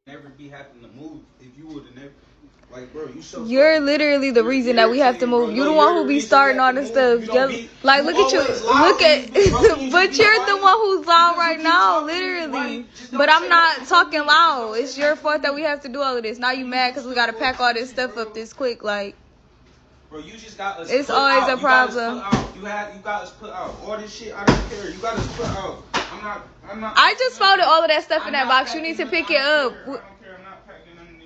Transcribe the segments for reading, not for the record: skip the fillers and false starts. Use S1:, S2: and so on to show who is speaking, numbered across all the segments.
S1: Never be having to move if you would have never. Like, bro, you so.
S2: You're literally the reason that we have to move. You the one who be starting all this stuff. Like, look at you. Look at. But you're the one who's loud right now, literally. But I'm not talking loud. It's your fault that we have to do all of this. Now you mad because we got to pack all this stuff up this quick. Like,
S1: bro, you just got us.
S2: It's always
S1: out.
S2: a problem.
S1: You got us put out. All this shit, I don't care. You got us put out. I'm not.
S2: I just folded all of that stuff in that box. You need to pick it up.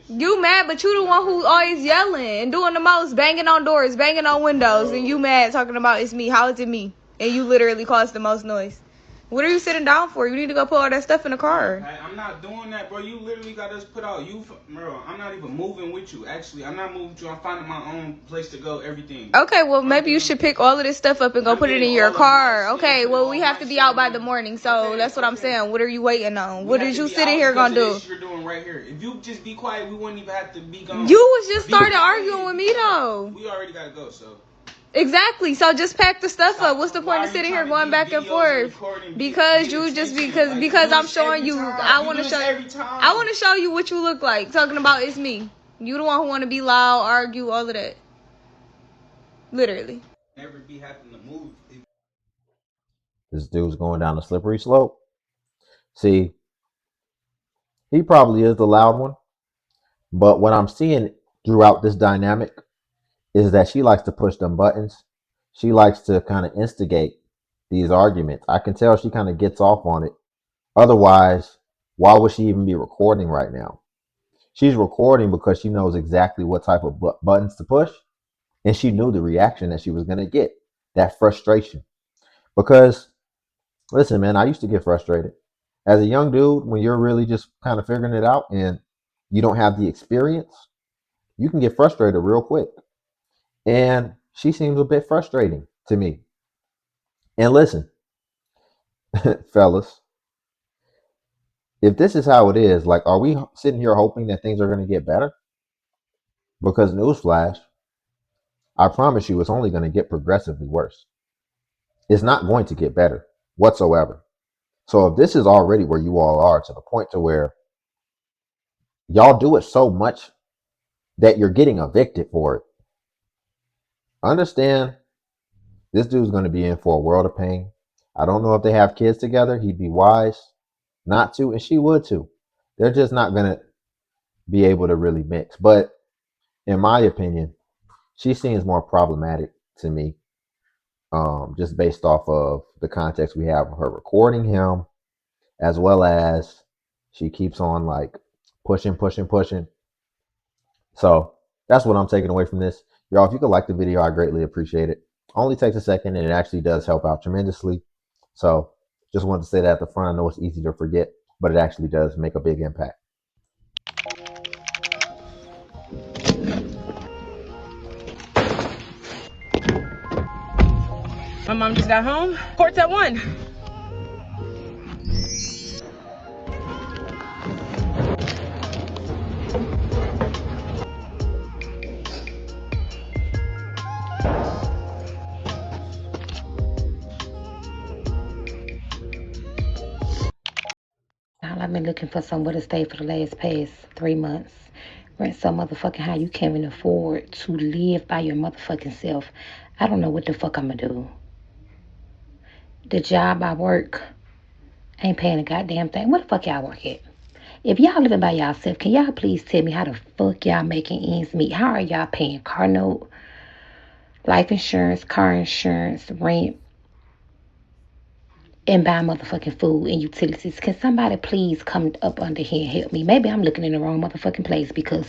S2: You mad, but you the one who always yelling and doing the most, banging on doors, banging on windows, and you mad talking about it's me. How is it me? And you literally caused the most noise. What are you sitting down for? You need to go put all that stuff in the car.
S1: I'm not doing that, bro. You literally got us put out. Bro, I'm not even moving with you. Actually, I'm not moving with you. I'm finding my own place to go, everything.
S2: Okay, well, maybe you should pick all of this stuff up and go put it in your car. Okay, well, we have to be out by the morning, so that's what I'm saying. What are you waiting on? What is you sitting here gonna do?
S1: You're doing right here. If you just be quiet, we wouldn't even have to be gone.
S2: You was just started arguing with me, though.
S1: We already gotta go, so.
S2: Exactly. So just pack the stuff up. What's the point of sitting here going back and forth? Because you just because I'm showing you. I want to show you. I want to show you what you look like. Talking about it's me. You the one who want to be loud, argue, all of that. Literally.
S1: Never be having to move.
S3: This dude's going down a slippery slope. See, he probably is the loud one, but what I'm seeing throughout this dynamic is that she likes to push them buttons. She likes to kind of instigate these arguments. I can tell she kind of gets off on it. Otherwise, why would she even be recording right now? She's recording because she knows exactly what type of buttons to push. And she knew the reaction that she was going to get, that frustration. Because, listen, man, I used to get frustrated. As a young dude, when you're really just kind of figuring it out and you don't have the experience, you can get frustrated real quick. And she seems a bit frustrating to me. And listen, fellas, if this is how it is, like, are we sitting here hoping that things are going to get better? Because newsflash, I promise you it's only going to get progressively worse. It's not going to get better whatsoever. So if this is already where you all are, to the point to where y'all do it so much that you're getting evicted for it, understand this dude's going to be in for a world of pain. I don't know if they have kids together. He'd be wise not to, and she would too. They're just not going to be able to really mix. But in my opinion, she seems more problematic to me, just based off of the context we have of her recording him, as well as she keeps on like pushing. So that's what I'm taking away from this. Y'all, if you could like the video, I greatly appreciate it. Only takes a second, and it actually does help out tremendously. So just wanted to say that at the front. I know it's easy to forget, but it actually does make a big impact.
S4: My mom just got home. Court's at 1.
S5: I've been looking for somewhere to stay for the past 3 months. Rent so motherfucking high you can't even afford to live by your motherfucking self. I don't know what the fuck I'm gonna do. The job I work ain't paying a goddamn thing. What the fuck y'all work at? If y'all living by y'allself, can y'all please tell me how the fuck y'all making ends meet? How are y'all paying car note, life insurance, car insurance, rent, and buy motherfucking food and utilities? Can somebody please come up under here and help me? Maybe I'm looking in the wrong motherfucking place, because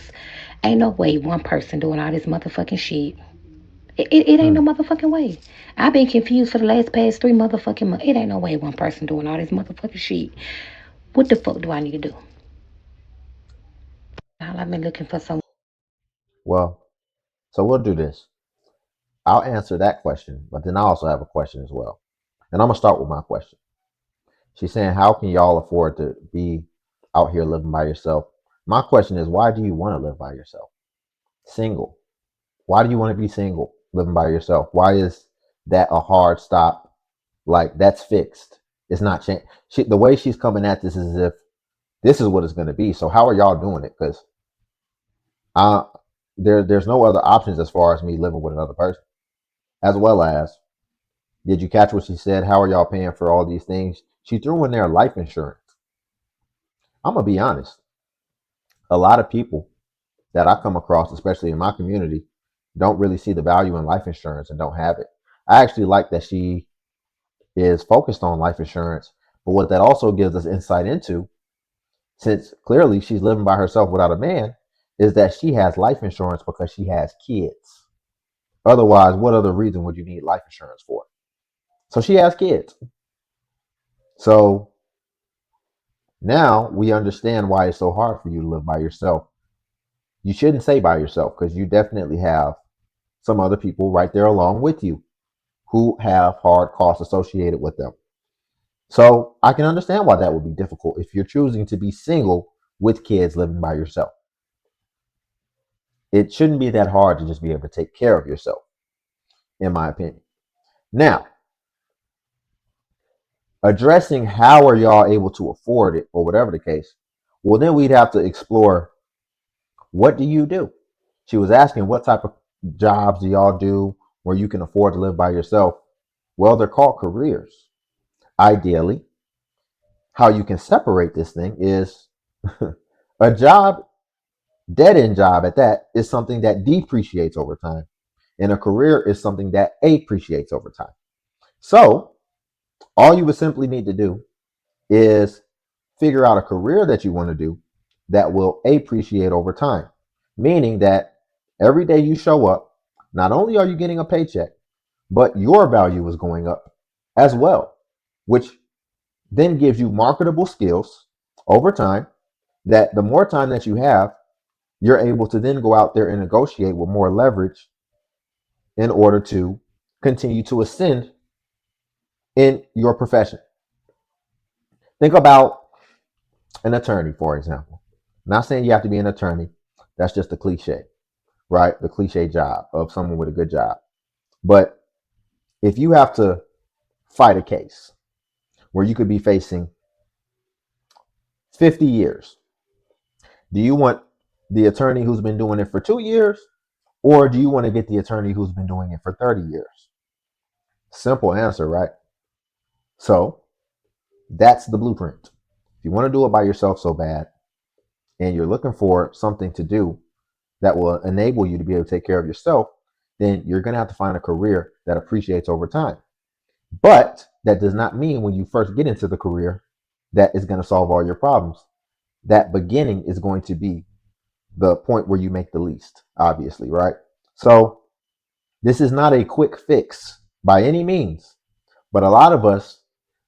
S5: ain't no way one person doing all this motherfucking shit. It ain't no motherfucking way. I've been confused for the past 3 motherfucking months. It ain't no way one person doing all this motherfucking shit. What the fuck do I need to do? I've been looking for some.
S3: Well, so we'll do this. I'll answer that question, but then I also have a question as well. And I'm going to start with my question. She's saying, how can y'all afford to be out here living by yourself? My question is, why do you want to live by yourself? Single. Why do you want to be single, living by yourself? Why is that a hard stop? Like, that's fixed. It's not changed. The way she's coming at this is as if this is what it's going to be. So how are y'all doing it? Because there's no other options as far as me living with another person. As well as, did you catch what she said? How are y'all paying for all these things? She threw in there life insurance. I'm going to be honest. A lot of people that I come across, especially in my community, don't really see the value in life insurance and don't have it. I actually like that she is focused on life insurance, but what that also gives us insight into, since clearly she's living by herself without a man, is that she has life insurance because she has kids. Otherwise, what other reason would you need life insurance for? So she has kids. So now we understand why it's so hard for you to live by yourself. You shouldn't say by yourself, because you definitely have some other people right there along with you who have hard costs associated with them. So I can understand why that would be difficult if you're choosing to be single with kids living by yourself. It shouldn't be that hard to just be able to take care of yourself, in my opinion. Now, addressing how are y'all able to afford it or whatever the case, well, then we'd have to explore, what do you do? She was asking, what type of jobs do y'all do where you can afford to live by yourself? Well, they're called careers. Ideally, how you can separate this thing is a job, dead end job at that, is something that depreciates over time, and a career is something that appreciates over time. So all you would simply need to do is figure out a career that you want to do that will appreciate over time, meaning that every day you show up, not only are you getting a paycheck, but your value is going up as well, which then gives you marketable skills over time, that the more time that you have, you're able to then go out there and negotiate with more leverage in order to continue to ascend in your profession. Think about an attorney, for example. Not saying you have to be an attorney. That's just a cliche, right? The cliche job of someone with a good job. But if you have to fight a case where you could be facing 50 years, do you want the attorney who's been doing it for 2 years, or do you want to get the attorney who's been doing it for 30 years? Simple answer, right? So that's the blueprint. If you want to do it by yourself so bad, and you're looking for something to do that will enable you to be able to take care of yourself, then you're going to have to find a career that appreciates over time. But that does not mean when you first get into the career that is going to solve all your problems. That beginning is going to be the point where you make the least, obviously, right? So this is not a quick fix by any means, but a lot of us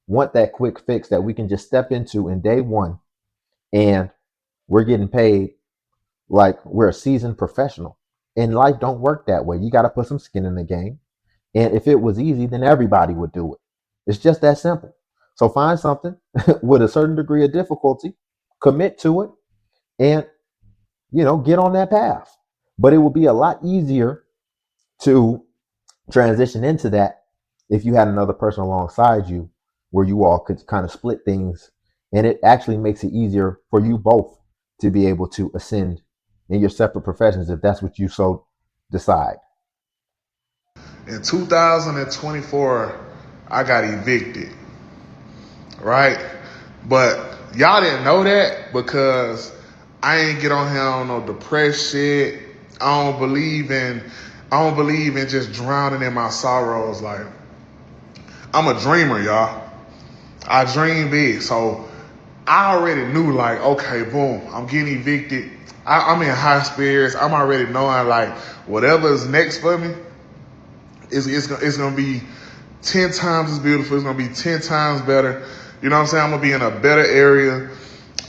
S3: want that quick fix that we can just step into in day one, and we're getting paid like we're a seasoned professional. And life don't work that way. You got to put some skin in the game. And if it was easy, then everybody would do it. It's just that simple. So find something with a certain degree of difficulty, commit to it, and get on that path. But it will be a lot easier to transition into that if you had another person alongside you where you all could kind of split things, and it actually makes it easier for you both to be able to ascend in your separate professions if that's what you so decide.
S6: In 2024, I got evicted, right? But y'all didn't know that because I ain't get on here on no depressed shit. I don't believe in just drowning in my sorrows. Like, I'm a dreamer, y'all. I dream big. So I already knew, like, okay, boom, I'm getting evicted. I'm in high spirits. I'm already knowing, like, whatever's next for me, it's gonna be 10 times as beautiful. It's gonna be 10 times better. You know what I'm saying? I'm gonna be in a better area,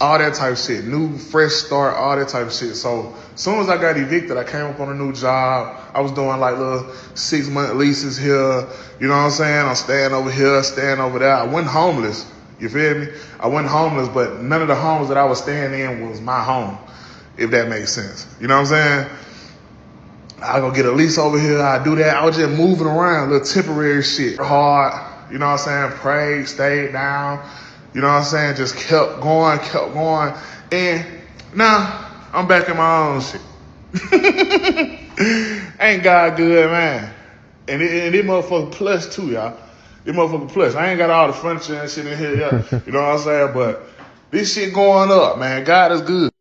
S6: all that type of shit. New, fresh start, all that type of shit. So as soon as I got evicted, I came up on a new job. I was doing like little 6-month leases here. You know what I'm saying? I'm staying over here, staying over there. I wasn't homeless. You feel me? I wasn't homeless, but none of the homes that I was staying in was my home, if that makes sense. You know what I'm saying? I go get a lease over here. I do that. I was just moving around, little temporary shit. Hard, you know what I'm saying? Prayed, stayed down, You know what I'm saying? Just kept going. And now I'm back in my own shit. Ain't God good, man? And it motherfucker plus too, y'all. It motherfucker plus. I ain't got all the furniture and shit in here yet. You know what I'm saying? But this shit going up, man. God is good.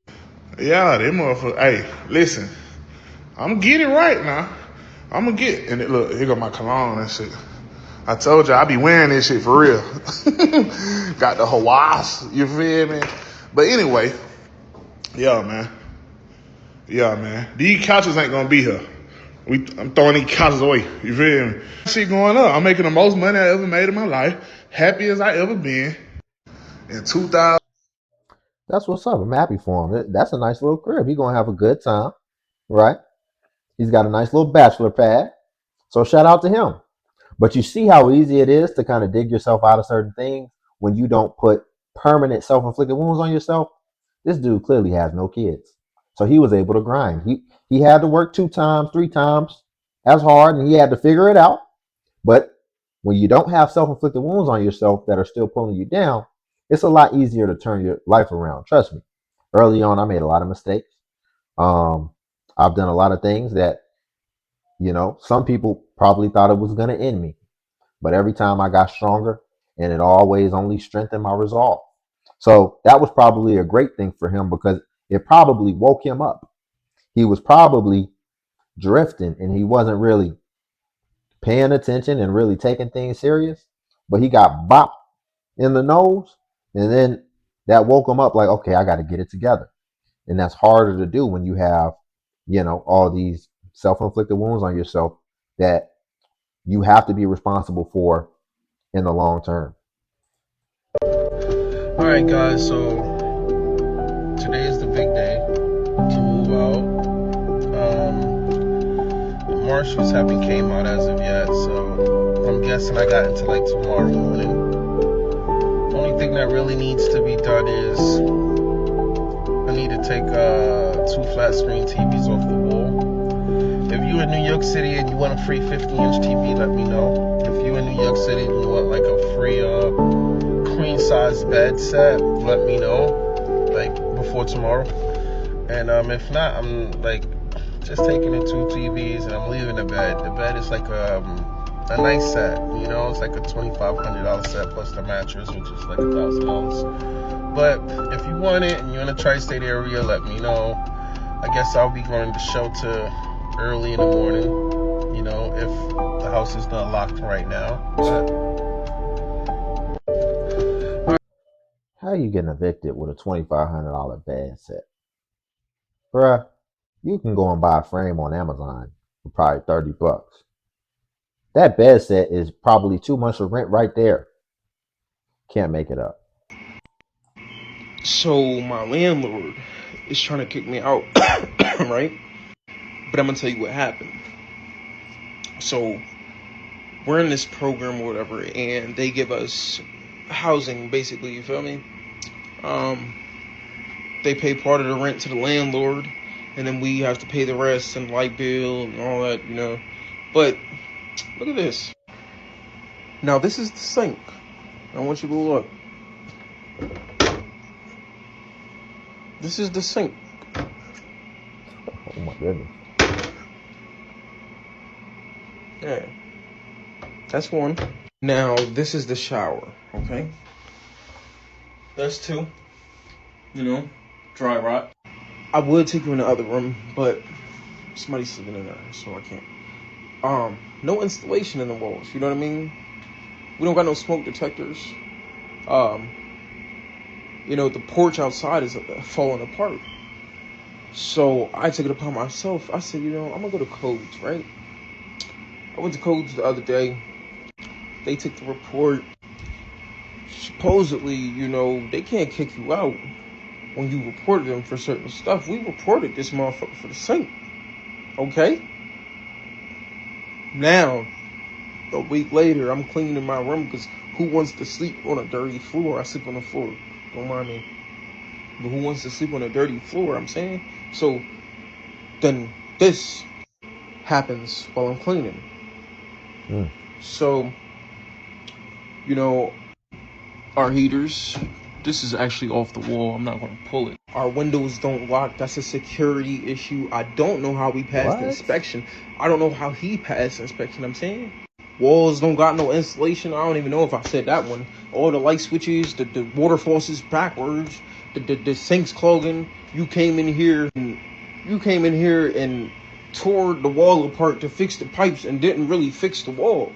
S6: Yeah, that motherfucker. Hey, listen. I'm getting it right now. I'm gonna get. And look, here go my cologne and shit. I told you I be wearing this shit for real. Got the Hawaii's, you feel me? But anyway, yeah, man. These couches ain't gonna be here. I'm throwing these couches away. You feel me? Shit going up. I'm making the most money I ever made in my life. Happy as I ever been. In 2000.
S3: That's what's up. I'm happy for him. That's a nice little crib. He's gonna have a good time, right? He's got a nice little bachelor pad. So shout out to him. But you see how easy it is to kind of dig yourself out of certain things when you don't put permanent self-inflicted wounds on yourself. This dude clearly has no kids. So he was able to grind. He had to work 2 times, 3 times as hard, and he had to figure it out. But when you don't have self-inflicted wounds on yourself that are still pulling you down, it's a lot easier to turn your life around. Trust me. Early on, I made a lot of mistakes. I've done a lot of things that, some people probably thought it was going to end me. But every time I got stronger, and it always only strengthened my resolve. So that was probably a great thing for him because it probably woke him up. He was probably drifting and he wasn't really paying attention and really taking things serious. But he got bopped in the nose, and then that woke him up like, okay, I got to get it together. And that's harder to do when you have, all these self-inflicted wounds on yourself that you have to be responsible for in the long term.
S7: All right, guys. So today is the big day to move out. Marshals haven't came out as of yet, so I'm guessing I got into like tomorrow morning. The only thing that really needs to be done is I need to take 2 flat screen TVs off the wall. If you in New York City and you want a free 50-inch TV, let me know. If you in New York City and you want like a free queen size bed set, let me know, like before tomorrow. And if not, I'm like just taking the 2 TVs and I'm leaving the bed. The bed is like a nice set, it's like a $2,500 set plus the mattress, which is like $1,000. But if you want it and you're in the tri-state area, let me know. I guess I'll be going to shelter early in the morning, if the house is not locked right now. But
S3: How are you getting evicted with a $2,500 bed set? Bruh, you can go and buy a frame on Amazon for probably $30. That bed set is probably 2 months of rent right there. Can't make it up.
S7: So my landlord is trying to kick me out, right? But I'm gonna tell you what happened. So we're in this program or whatever, and they give us housing, basically. You feel me? They pay part of the rent to the landlord, and then we have to pay the rest and light bill and all that, But look at this. Now this is the sink. I want you to look. This is the sink.
S3: Oh my goodness.
S7: Yeah. That's one. Now this is the shower, okay? That's 2. Dry rot. I would take you in the other room, but somebody's sleeping in there, so I can't. No installation in the walls, you know what I mean? We don't got no smoke detectors. The porch outside is falling apart. So I took it upon myself. I said, I'm gonna go to codes, right? I went to codes the other day. They took the report. Supposedly, they can't kick you out when you reported them for certain stuff. We reported this motherfucker for the sink. Okay? Now, a week later, I'm cleaning my room because who wants to sleep on a dirty floor? I sleep on the floor. Don't mind me. But who wants to sleep on a dirty floor? I'm saying. So then this happens while I'm cleaning. So, our heaters. This is actually off the wall. I'm not going to pull it. Our windows don't lock. That's a security issue. I don't know how we passed
S3: What?
S7: inspection. I don't know how he passed inspection. I'm saying walls don't got no insulation. I don't even know if I said that one. All the light switches, the water faucets backwards, the sinks clogging. You came in here and tore the wall apart to fix the pipes and didn't really fix the wall.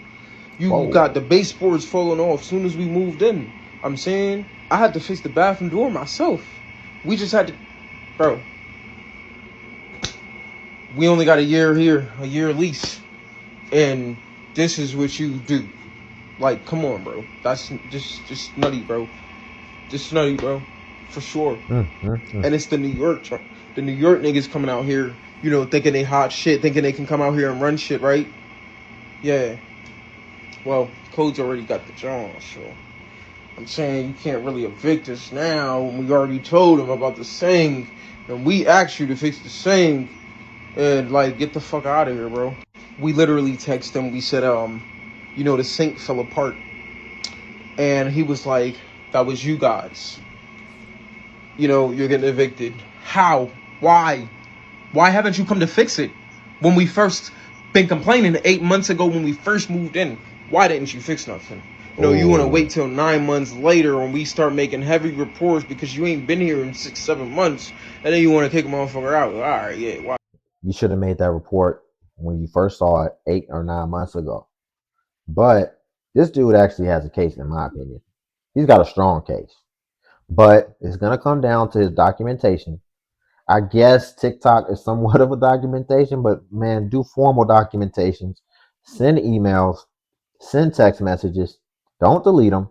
S7: You
S3: Whoa.
S7: got the baseboards falling off as soon as we moved in. I'm saying I had to fix the bathroom door myself. We just had to, bro. We only got a year here, a year lease, and this is what you do. Like, come on, bro. That's just nutty, bro. Just nutty, bro, for sure. And it's the New York niggas coming out here, you know, thinking they hot shit, thinking they can come out here and run shit, right? Yeah. Well, Code's already got the job, so I'm saying you can't really evict us now when we already told him about the sink, and we asked you to fix the sink, and like get the fuck out of here, bro. We literally texted him. We said, you know, the sink fell apart, and he was like, "That was you guys. You know, you're getting evicted. How? Why? Why haven't you come to fix it when we first been complaining 8 months ago when we first moved in? Why didn't you fix nothing? No, you want to wait till 9 months later when we start making heavy reports because you ain't been here in 6-7 months, and then you want to kick a motherfucker out. All right, yeah, why?"
S3: You should have made that report when you first saw it 8 or 9 months ago. But this dude actually has a case, in my opinion. He's got a strong case. But it's going to come down to his documentation. I guess TikTok is somewhat of a documentation, but man, do formal documentations. Send emails. Send text messages. Don't delete them.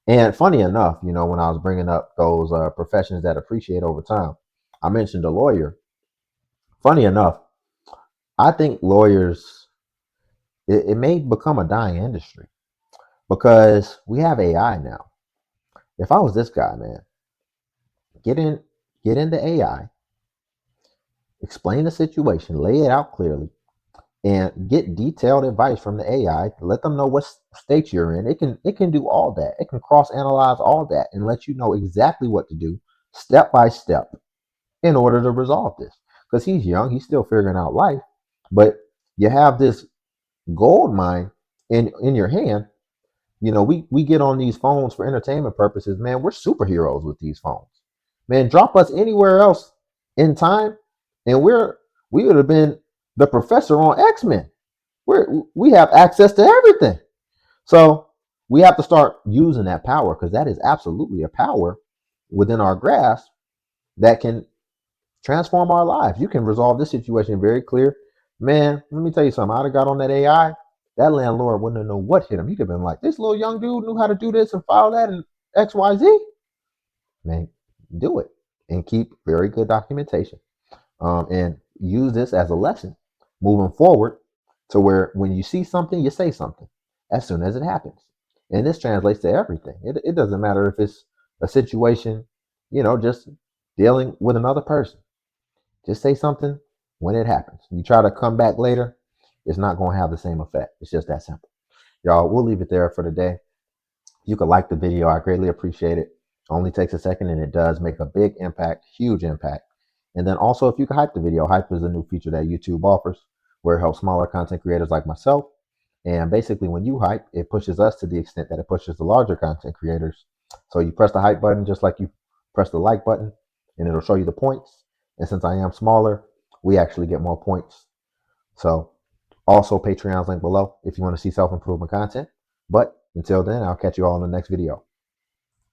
S3: And funny enough, you know, when I was bringing up those professions that appreciate over time, I mentioned a lawyer. Funny enough, I think lawyers, it may become a dying industry because we have AI now. If I was this guy, man, get into AI, explain the situation, lay it out clearly, and get detailed advice from the AI. Let them know what state you're in. It can do all that. It can cross analyze all that and let you know exactly what to do step by step in order to resolve this. Because he's young, he's still figuring out life, but you have this gold mine in your hand. You know, we get on these phones for entertainment purposes, man. We're superheroes with these phones. Man, drop us anywhere else in time, and we would have been the professor on X-Men. We have access to everything. So we have to start using that power because that is absolutely a power within our grasp that can transform our lives. You can resolve this situation very clear. Man, let me tell you something. I'd have got on that AI. That landlord wouldn't have known what hit him. He could have been like, this little young dude knew how to do this and file that and XYZ. Man, do it and keep very good documentation. And use this as a lesson moving forward to where when you see something, you say something as soon as it happens. And this translates to everything. It doesn't matter if it's a situation, you know, just dealing with another person. Just say something when it happens. You try to come back later, it's not going to have the same effect. It's just that simple. Y'all, we'll leave it there for today. You can like the video. I greatly appreciate it. Only takes a second and it does make a big impact, huge impact. And then also, if you can hype the video, hype is a new feature that YouTube offers where it helps smaller content creators like myself. And basically, when you hype, it pushes us to the extent that it pushes the larger content creators. So you press the hype button just like you press the like button, and it'll show you the points. And since I am smaller, we actually get more points. So also Patreon's link below if you want to see self-improvement content. But until then, I'll catch you all in the next video.